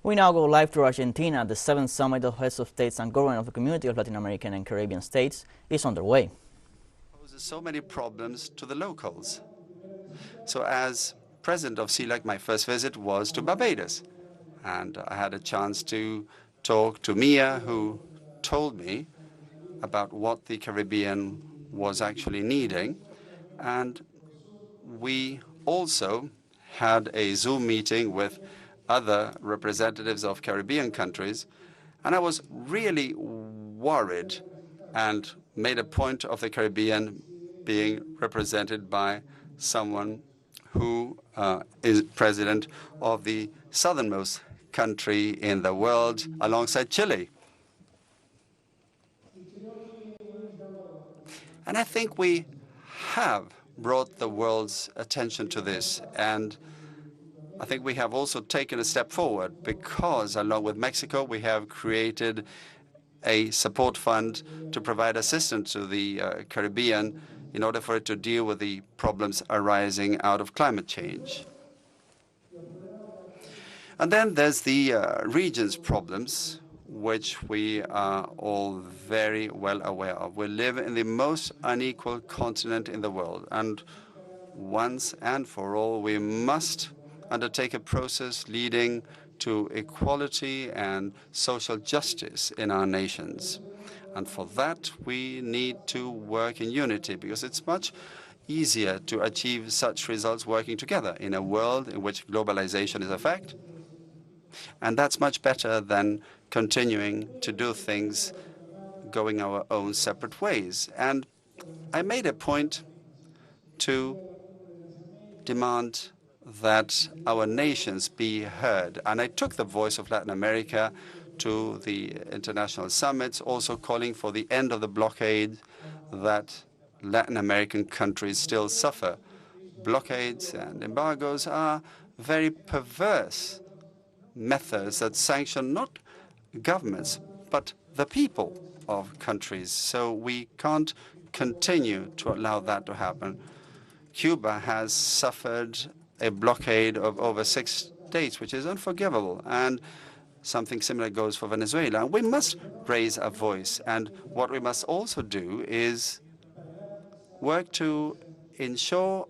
We now go live to Argentina. The 7th Summit of Heads of States and Government of the Community of Latin American and Caribbean States is underway. Poses so many problems to the locals. So as president of CELAC, my first visit was to Barbados. And I had a chance to talk to Mia, who told me about what the Caribbean was actually needing. And we also had a Zoom meeting with other representatives of Caribbean countries, and I was really worried and made a point of the Caribbean being represented by someone who is president of the southernmost country in the world alongside Chile. And I think we have brought the world's attention to this, and I think we have also taken a step forward because, along with Mexico, we have created a support fund to provide assistance to the Caribbean in order for it to deal with the problems arising out of climate change. And then there's the region's problems, which we are all very well aware of. We live in the most unequal continent in the world, and once and for all, we must undertake a process leading to equality and social justice in our nations. And for that, we need to work in unity, because it's much easier to achieve such results working together in a world in which globalization is a fact. And that's much better than continuing to do things going our own separate ways. And I made a point to demand that our nations be heard. And I took the voice of Latin America to the international summits, also calling for the end of the blockade that Latin American countries still suffer. Blockades and embargoes are very perverse methods that sanction not governments, but the people of countries. So we can't continue to allow that to happen. Cuba has suffered a blockade of over 6 days, which is unforgivable. And something similar goes for Venezuela. And we must raise a voice. And what we must also do is work to ensure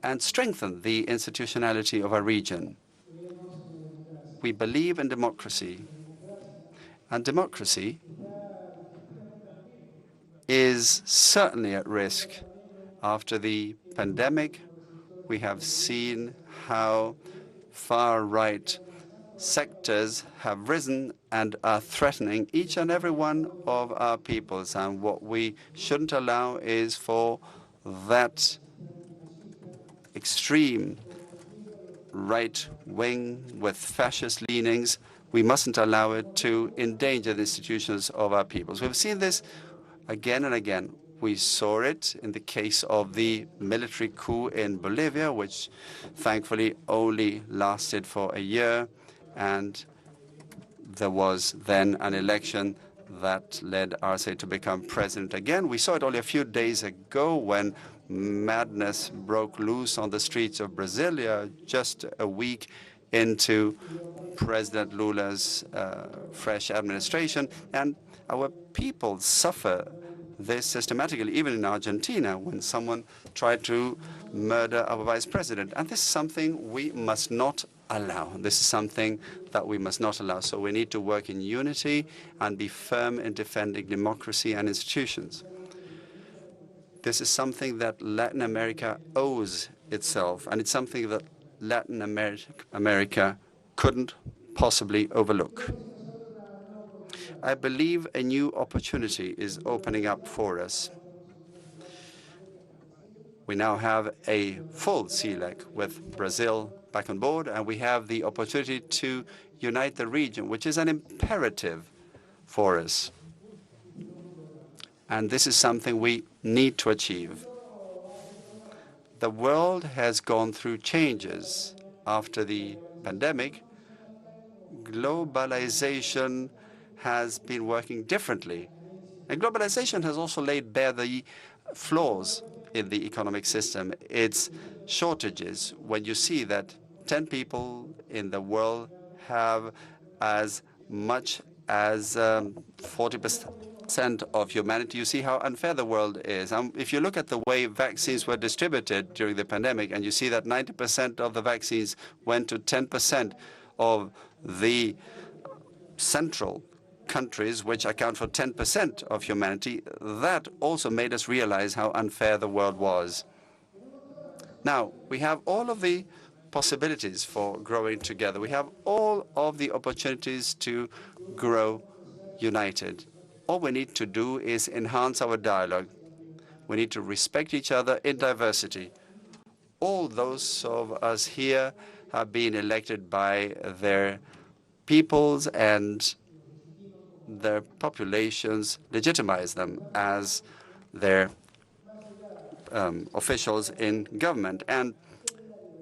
and strengthen the institutionality of our region. We believe in democracy. And democracy is certainly at risk. After the pandemic, we have seen how far-right sectors have risen and are threatening each and every one of our peoples. And what we shouldn't allow is for that extreme right wing with fascist leanings. We mustn't allow it to endanger the institutions of our peoples. We've seen this again and again. We saw it in the case of the military coup in Bolivia, which thankfully only lasted for a year. And there was then an election that led Arce to become president again. We saw it only a few days ago when madness broke loose on the streets of Brasilia, just a week into President Lula's fresh administration. And our people suffer this systematically, even in Argentina, when someone tried to murder our vice president. And this is something we must not allow. This is something that we must not allow. So we need to work in unity and be firm in defending democracy and institutions. This is something that Latin America owes itself, and it's something that Latin America couldn't possibly overlook. I believe a new opportunity is opening up for us. We now have a full CELAC with Brazil back on board, and we have the opportunity to unite the region, which is an imperative for us. And this is something we need to achieve. The world has gone through changes after the pandemic. Globalization has been working differently. And globalization has also laid bare the flaws in the economic system, its shortages. When you see that 10 people in the world have as much as 40% of humanity, you see how unfair the world is. If you look at the way vaccines were distributed during the pandemic, and you see that 90% of the vaccines went to 10% of the central countries, which account for 10% of humanity, that also made us realize how unfair the world was. Now, we have all of the possibilities for growing together. We have all of the opportunities to grow united. All we need to do is enhance our dialogue. We need to respect each other in diversity. All those of us here have been elected by their peoples, and their populations legitimize them as their officials in government. And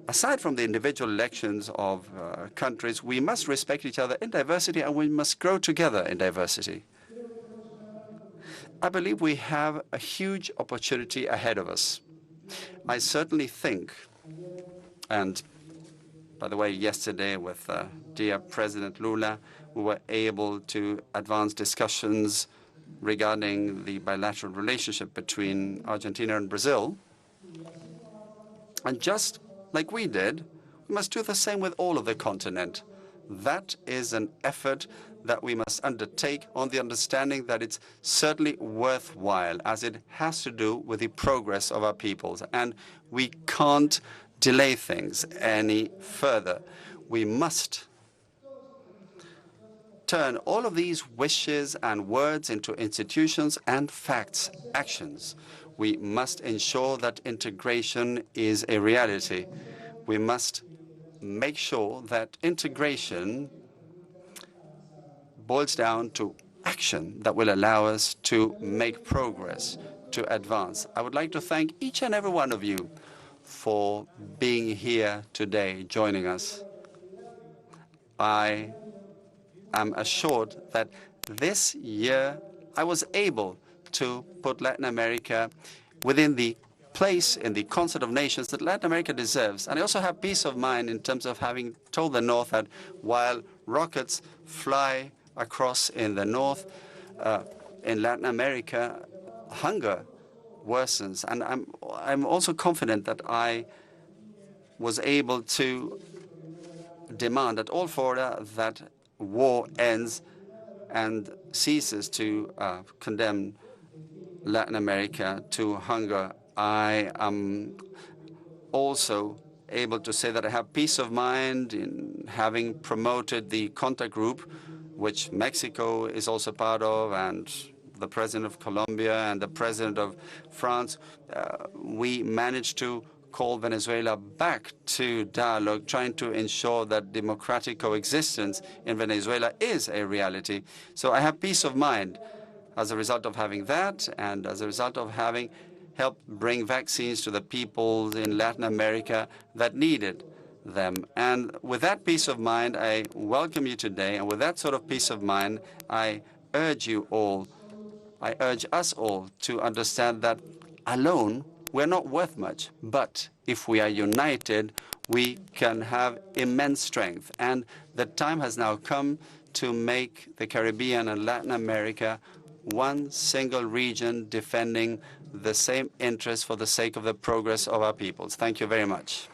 aside from the individual elections of countries, we must respect each other in diversity, and we must grow together in diversity. I believe we have a huge opportunity ahead of us. I certainly think, and by the way, yesterday with dear President Lula, we were able to advance discussions regarding the bilateral relationship between Argentina and Brazil. And just like we did, we must do the same with all of the continent. That is an effort that we must undertake on the understanding that it's certainly worthwhile, as it has to do with the progress of our peoples. And we can't delay things any further. We must turn all of these wishes and words into institutions and facts, actions. We must ensure that integration is a reality. We must make sure that integration boils down to action that will allow us to make progress, to advance. I would like to thank each and every one of you for being here today, joining us. I am assured that this year I was able to put Latin America within the place in the concert of nations that Latin America deserves. And I also have peace of mind in terms of having told the North that while rockets fly across in the North, in Latin America, hunger worsens. And I'm also confident that I was able to demand at all fora that war ends and ceases to condemn Latin America to hunger. I am also able to say that I have peace of mind in having promoted the contact group, which Mexico is also part of, and the president of Colombia and the president of France. We managed to call Venezuela back to dialogue, trying to ensure that democratic coexistence in Venezuela is a reality. So I have peace of mind as a result of having that, and as a result of having helped bring vaccines to the people in Latin America that needed them. And with that peace of mind, I welcome you today. And with that sort of peace of mind, I urge you all, I urge us all to understand that alone, we're not worth much. But if we are united, we can have immense strength. And the time has now come to make the Caribbean and Latin America one single region defending the same interests for the sake of the progress of our peoples. Thank you very much.